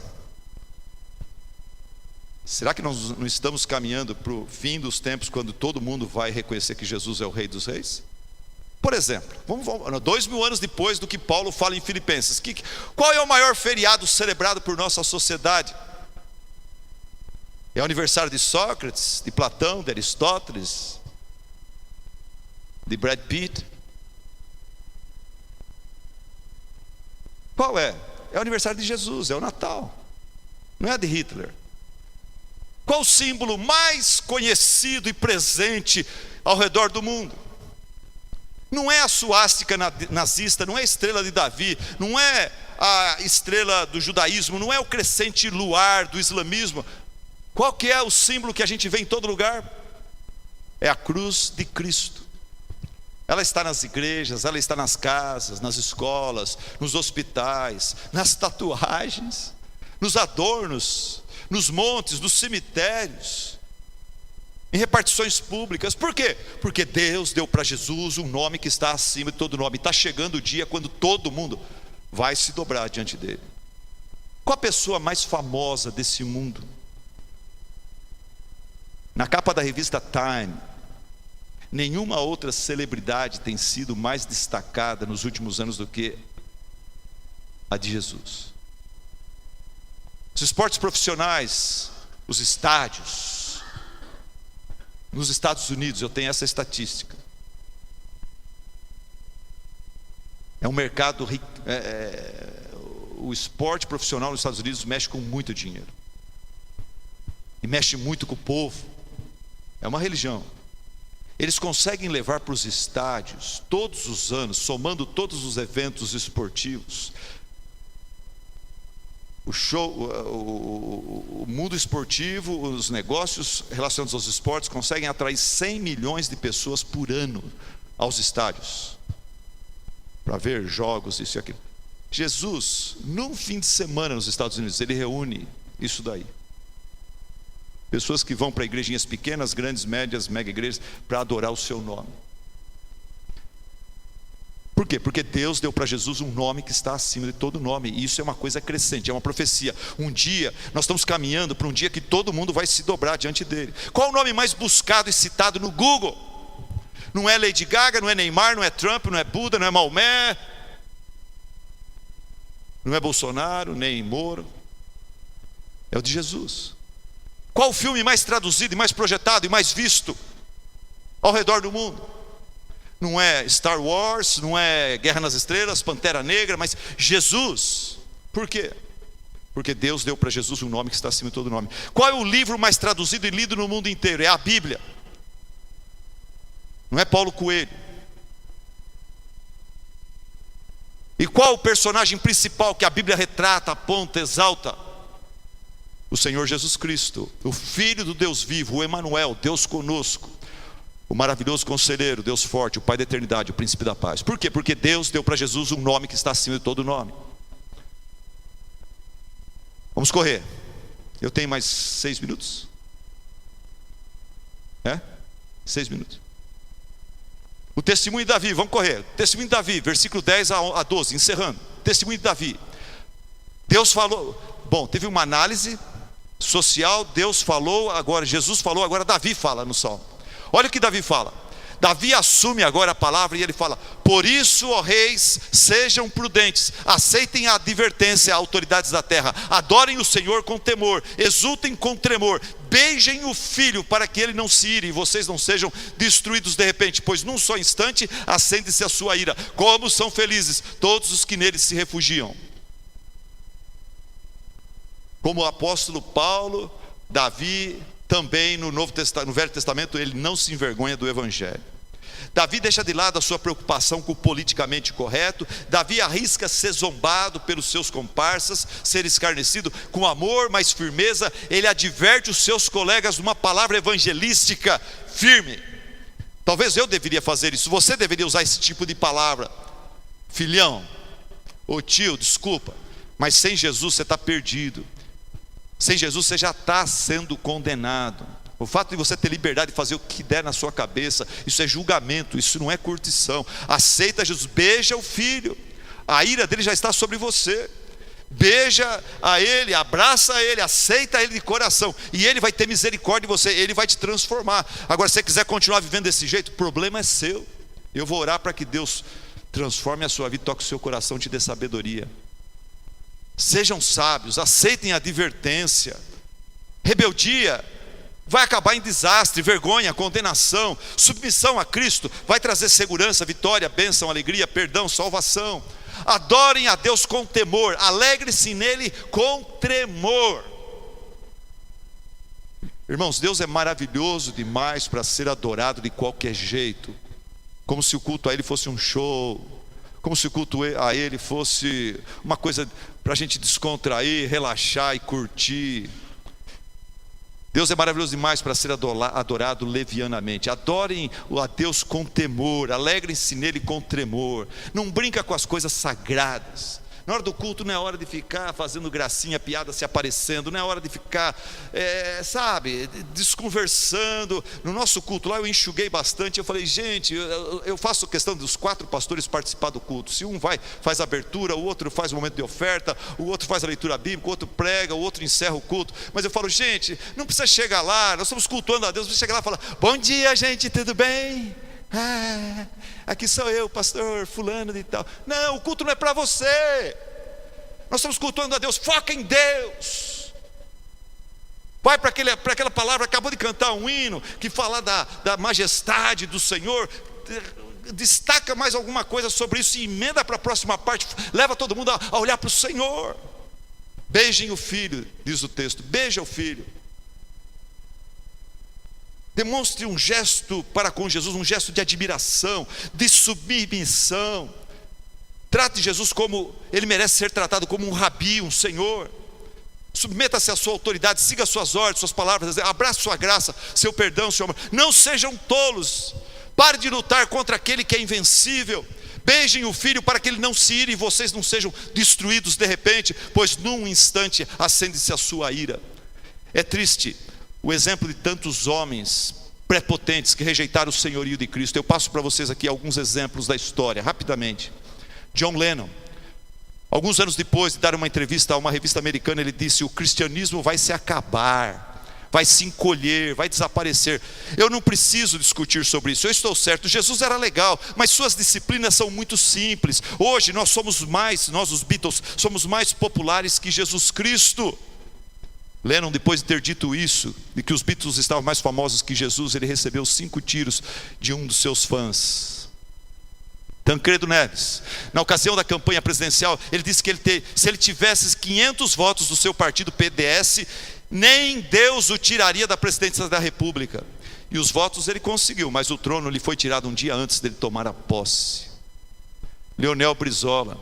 Será que nós não estamos caminhando para o fim dos tempos, quando todo mundo vai reconhecer que Jesus é o Rei dos Reis? Por exemplo, 2000 anos depois do que Paulo fala em Filipenses, qual é o maior feriado celebrado por nossa sociedade? É o aniversário de Sócrates, de Platão, de Aristóteles, de Brad Pitt? Qual é? É o aniversário de Jesus, é o Natal, não é de Hitler. Qual o símbolo mais conhecido e presente ao redor do mundo? Não é a suástica nazista, não é a estrela de Davi, não é a estrela do judaísmo, não é o crescente luar do islamismo. Qual que é o símbolo que a gente vê em todo lugar? É a cruz de Cristo. Ela está nas igrejas, ela está nas casas, nas escolas, nos hospitais, nas tatuagens, nos adornos, nos montes, nos cemitérios, em repartições públicas. Por quê? Porque Deus deu para Jesus um nome que está acima de todo nome. Está chegando o dia quando todo mundo vai se dobrar diante dele. Qual a pessoa mais famosa desse mundo? Na capa da revista Time, nenhuma outra celebridade tem sido mais destacada nos últimos anos do que a de Jesus. Os esportes profissionais, os estádios, nos Estados Unidos, eu tenho essa estatística. É um mercado, o esporte profissional nos Estados Unidos mexe com muito dinheiro. E mexe muito com o povo. É uma religião. Eles conseguem levar para os estádios, todos os anos, somando todos os eventos esportivos, o mundo esportivo, os negócios relacionados aos esportes conseguem atrair 100 milhões de pessoas por ano aos estádios, para ver jogos, isso e aquilo. Jesus, num fim de semana nos Estados Unidos, ele reúne isso daí. Pessoas que vão para igrejinhas pequenas, grandes, médias, mega igrejas, para adorar o seu nome. Por quê? Porque Deus deu para Jesus um nome que está acima de todo nome. E isso é uma coisa crescente, é uma profecia. Um dia, nós estamos caminhando para um dia que todo mundo vai se dobrar diante dele. Qual o nome mais buscado e citado no Google? Não é Lady Gaga, não é Neymar, não é Trump, não é Buda, não é Maomé, não é Bolsonaro, nem Moro. É o de Jesus. Qual o filme mais traduzido e mais projetado e mais visto ao redor do mundo? Não é Star Wars, não é Guerra nas Estrelas, Pantera Negra, mas Jesus. Por quê? Porque Deus deu para Jesus um nome que está acima de todo nome. Qual é o livro mais traduzido e lido no mundo inteiro? É a Bíblia. Não é Paulo Coelho. E qual o personagem principal que a Bíblia retrata, aponta, exalta? O Senhor Jesus Cristo, o Filho do Deus vivo, o Emanuel, Deus conosco, o maravilhoso conselheiro, Deus forte, o Pai da eternidade, o príncipe da paz. Por quê? Porque Deus deu para Jesus um nome que está acima de todo nome. Vamos correr. Eu tenho mais 6 minutos? 6 minutos. O testemunho de Davi, vamos correr. Testemunho de Davi, versículo 10 a 12, encerrando. Testemunho de Davi. Deus falou, teve uma análise social, Deus falou, agora Jesus falou, agora Davi fala no Salmo. Olha o que Davi fala. Davi assume agora a palavra e ele fala: por isso, ó reis, sejam prudentes, aceitem a advertência, autoridades da terra, adorem o Senhor com temor, exultem com tremor, beijem o Filho para que ele não se ire e vocês não sejam destruídos de repente, pois num só instante acende-se a sua ira. Como são felizes todos os que nele se refugiam. Como o apóstolo Paulo, Davi também no Velho Testamento, ele não se envergonha do Evangelho. Davi deixa de lado a sua preocupação com o politicamente correto. Davi arrisca ser zombado pelos seus comparsas, ser escarnecido. Com amor, mais firmeza, ele adverte os seus colegas numa palavra evangelística firme. Talvez eu deveria fazer isso, você deveria usar esse tipo de palavra. Filhão, ô tio, desculpa, mas sem Jesus você está perdido. Sem Jesus você já está sendo condenado. O fato de você ter liberdade de fazer o que der na sua cabeça, isso é julgamento, isso não é curtição. Aceita Jesus, beija o Filho. A ira dele já está sobre você. Beija a ele, abraça ele, aceita ele de coração, e ele vai ter misericórdia de você, ele vai te transformar. Agora, se você quiser continuar vivendo desse jeito, o problema é seu. Eu vou orar para que Deus transforme a sua vida, toque o seu coração, te dê sabedoria. Sejam sábios, aceitem a advertência. Rebeldia vai acabar em desastre, vergonha, condenação. Submissão a Cristo vai trazer segurança, vitória, bênção, alegria, perdão, salvação. Adorem a Deus com temor, alegre-se nele com tremor. Irmãos, Deus é maravilhoso demais para ser adorado de qualquer jeito, como se o culto a ele fosse um show, como se o culto a ele fosse uma coisa para a gente descontrair, relaxar e curtir. Deus é maravilhoso demais para ser adorado levianamente. Adorem a Deus com temor, alegrem-se nele com tremor. Não brinca com as coisas sagradas. Na hora do culto não é hora de ficar fazendo gracinha, piada se aparecendo. Não é hora de ficar, desconversando. No nosso culto lá eu enxuguei bastante. Eu falei, gente, eu faço questão dos 4 pastores participar do culto. Se um faz a abertura, o outro faz o momento de oferta, o outro faz a leitura bíblica, o outro prega, o outro encerra o culto. Mas eu falo, gente, não precisa chegar lá, nós estamos cultuando a Deus. Não precisa chegar lá e falar, bom dia, gente, tudo bem? Aqui sou eu, pastor fulano de tal. Não, o culto não é para você. Nós estamos cultuando a Deus. Foca em Deus. Vai para aquela palavra. Acabou de cantar um hino que fala da majestade do Senhor. Destaca mais alguma coisa sobre isso e emenda para a próxima parte. Leva todo mundo a olhar para o Senhor. Beijem o Filho, diz o texto. Beija o Filho. Demonstre um gesto para com Jesus, um gesto de admiração, de submissão. Trate Jesus como ele merece ser tratado, como um rabi, um senhor. Submeta-se à sua autoridade, siga suas ordens, suas palavras, abrace sua graça, seu perdão, seu amor. Não sejam tolos. Pare de lutar contra aquele que é invencível. Beijem o Filho para que ele não se ire e vocês não sejam destruídos de repente, pois num instante acende-se a sua ira. É triste o exemplo de tantos homens prepotentes que rejeitaram o senhorio de Cristo. Eu passo para vocês aqui alguns exemplos da história, rapidamente. John Lennon, alguns anos depois de dar uma entrevista a uma revista americana, ele disse: o cristianismo vai se acabar, vai se encolher, vai desaparecer. Eu não preciso discutir sobre isso, eu estou certo, Jesus era legal, mas suas disciplinas são muito simples. Hoje nós os Beatles, somos mais populares que Jesus Cristo. Lennon, depois de ter dito isso, de que os Beatles estavam mais famosos que Jesus, ele recebeu 5 tiros de um dos seus fãs. Tancredo Neves, na ocasião da campanha presidencial, ele disse que se ele tivesse 500 votos do seu partido PDS, nem Deus o tiraria da presidência da República. E os votos ele conseguiu, mas o trono lhe foi tirado um dia antes dele tomar a posse. Leonel Brizola,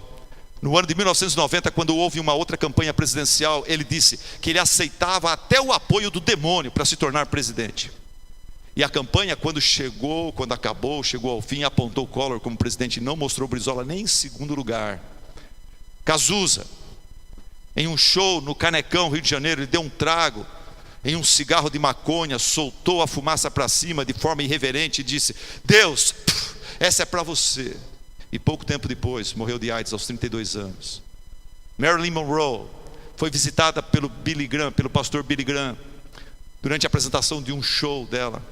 no ano de 1990, quando houve uma outra campanha presidencial, ele disse que ele aceitava até o apoio do demônio para se tornar presidente. E a campanha, quando acabou, chegou ao fim, apontou Collor como presidente e não mostrou Brizola nem em segundo lugar. Cazuza, em um show no Canecão, Rio de Janeiro, ele deu um trago em um cigarro de maconha, soltou a fumaça para cima de forma irreverente e disse: Deus, essa é para você. E pouco tempo depois, morreu de AIDS aos 32 anos. Marilyn Monroe foi visitada pelo pastor Billy Graham, durante a apresentação de um show dela.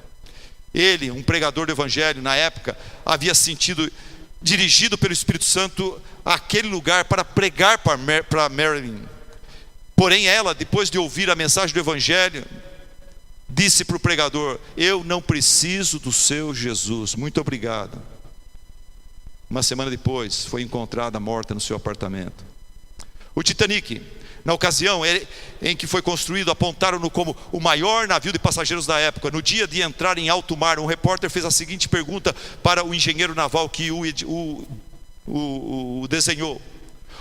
Ele, um pregador do evangelho na época, havia sentido dirigido pelo Espírito Santo àquele lugar para pregar para Marilyn. Porém ela, depois de ouvir a mensagem do evangelho, disse para o pregador: eu não preciso do seu Jesus, muito obrigado. Uma semana depois foi encontrada morta no seu apartamento. O Titanic, na ocasião em que foi construído, apontaram-no como o maior navio de passageiros da época. No dia de entrar em alto mar, um repórter fez a seguinte pergunta para o engenheiro naval que o desenhou: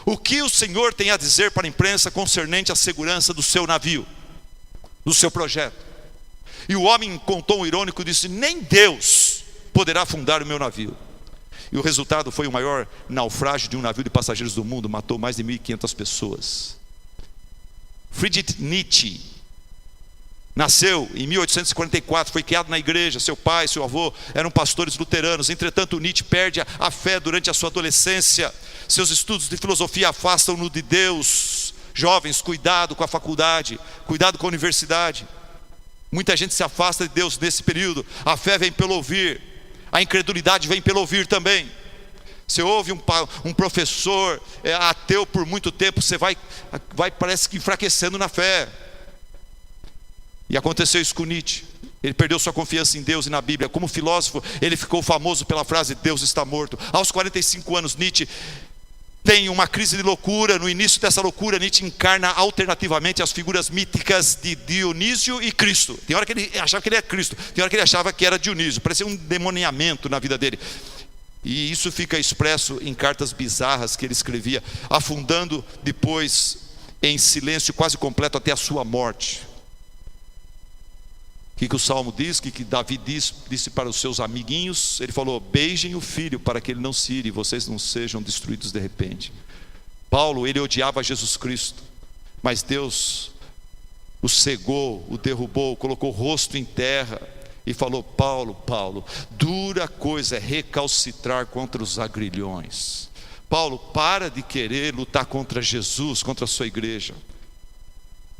o que o senhor tem a dizer para a imprensa concernente à segurança do seu navio, do seu projeto? E o homem, com um tom irônico, disse: nem Deus poderá afundar o meu navio. E o resultado foi o maior naufrágio de um navio de passageiros do mundo, matou mais de 1.500 pessoas. Friedrich Nietzsche nasceu em 1844, foi criado na igreja. Seu pai, seu avô eram pastores luteranos. Entretanto, Nietzsche perde a fé durante a sua adolescência. Seus estudos de filosofia afastam-no de Deus. Jovens, cuidado com a faculdade, cuidado com a universidade. Muita gente se afasta de Deus nesse período. A fé vem pelo ouvir, a incredulidade vem pelo ouvir também. Você ouve um professor ateu por muito tempo, você vai parece que enfraquecendo na fé. E aconteceu isso com Nietzsche. Ele perdeu sua confiança em Deus e na Bíblia. Como filósofo, ele ficou famoso pela frase: Deus está morto. Aos 45 anos, Nietzsche tem uma crise de loucura. No início dessa loucura, Nietzsche encarna alternativamente as figuras míticas de Dionísio e Cristo. Tem hora que ele achava que ele era Cristo, tem hora que ele achava que era Dionísio. Parecia um demoniamento na vida dele. E isso fica expresso em cartas bizarras que ele escrevia, afundando depois em silêncio quase completo até a sua morte. O que o Salmo diz, que Davi disse para os seus amiguinhos? Ele falou: beijem o filho para que ele não se ire e vocês não sejam destruídos de repente. Paulo, ele odiava Jesus Cristo, mas Deus o cegou, o derrubou, colocou o rosto em terra e falou: Paulo, dura coisa é recalcitrar contra os agrilhões. Paulo, para de querer lutar contra Jesus, contra a sua igreja.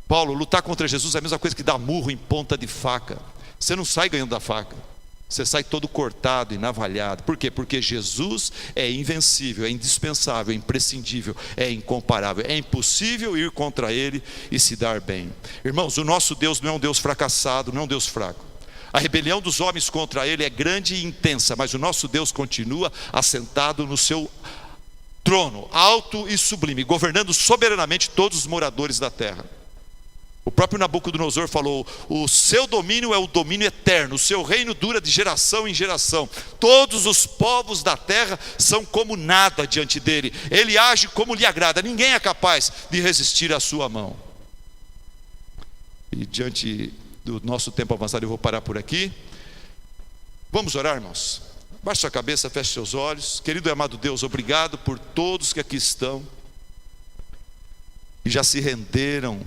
Paulo, lutar contra Jesus é a mesma coisa que dar murro em ponta de faca. Você não sai ganhando da faca, você sai todo cortado e navalhado. Por quê? Porque Jesus é invencível, é indispensável, é imprescindível, é incomparável. É impossível ir contra Ele e se dar bem. Irmãos, o nosso Deus não é um Deus fracassado, não é um Deus fraco. A rebelião dos homens contra Ele é grande e intensa, mas o nosso Deus continua assentado no seu trono, alto e sublime, governando soberanamente todos os moradores da terra. O próprio Nabucodonosor falou: o seu domínio é o domínio eterno, o seu reino dura de geração em geração. Todos os povos da terra são como nada diante dele. Ele age como lhe agrada, ninguém é capaz de resistir à sua mão. E diante do nosso tempo avançado, eu vou parar por aqui. Vamos orar, irmãos? Baixe sua cabeça, feche seus olhos. Querido e amado Deus, obrigado por todos que aqui estão e já se renderam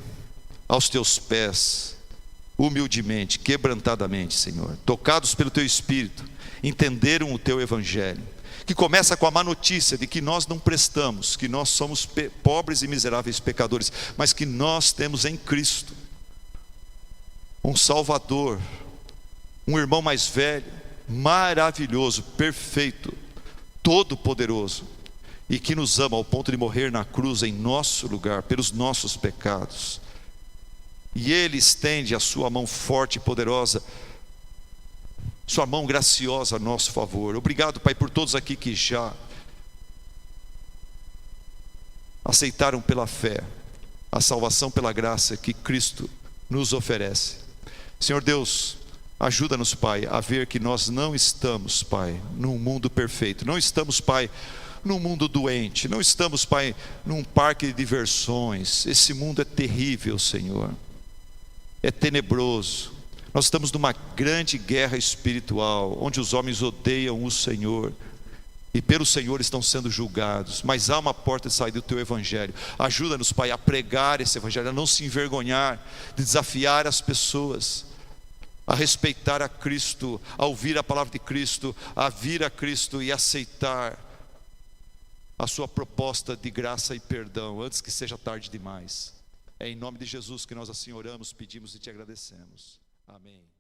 aos teus pés, humildemente, quebrantadamente, Senhor, tocados pelo teu Espírito, entenderam o teu Evangelho, que começa com a má notícia de que nós não prestamos, que nós somos pobres e miseráveis pecadores, mas que nós temos em Cristo um Salvador, um irmão mais velho, maravilhoso, perfeito, todo-poderoso, e que nos ama ao ponto de morrer na cruz em nosso lugar, pelos nossos pecados. e Ele estende a sua mão forte e poderosa, sua mão graciosa a nosso favor. Obrigado, Pai, por todos aqui que já aceitaram pela fé a salvação pela graça que Cristo nos oferece. Senhor Deus, ajuda-nos, Pai, a ver que nós não estamos, Pai, num mundo perfeito. Não estamos, Pai, num mundo doente. Não estamos, Pai, num parque de diversões. Esse mundo é terrível, Senhor. É tenebroso. Nós estamos numa grande guerra espiritual, onde os homens odeiam o Senhor e pelo Senhor estão sendo julgados. Mas há uma porta de saída do Teu Evangelho. Ajuda-nos, Pai, a pregar esse Evangelho, a não se envergonhar, de desafiar as pessoas a respeitar a Cristo, a ouvir a palavra de Cristo, a vir a Cristo e aceitar a sua proposta de graça e perdão, antes que seja tarde demais. É em nome de Jesus que nós assim oramos, pedimos e te agradecemos. Amém.